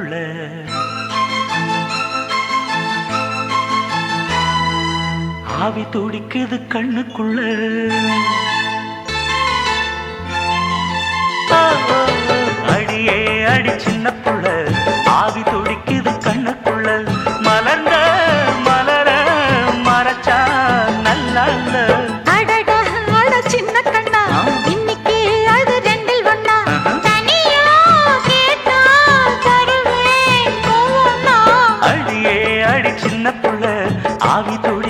கண்ணுக்குள்ள ஆவி துடிக்குது கண்ணுக்குள்ள அடியே அடி சின்ன புள்ள ஆவி துடிக்குது கண்ணுக்குள்ள மலர்ந்த மலர மறைச்சா நல்லா சின்ன கண்ணா இன்னைக்கு அது ரெண்டில் ஒண்ணா தனியா கேட்டா தருவேன் அடியே அடி சின்ன புள்ள ஆவி துடி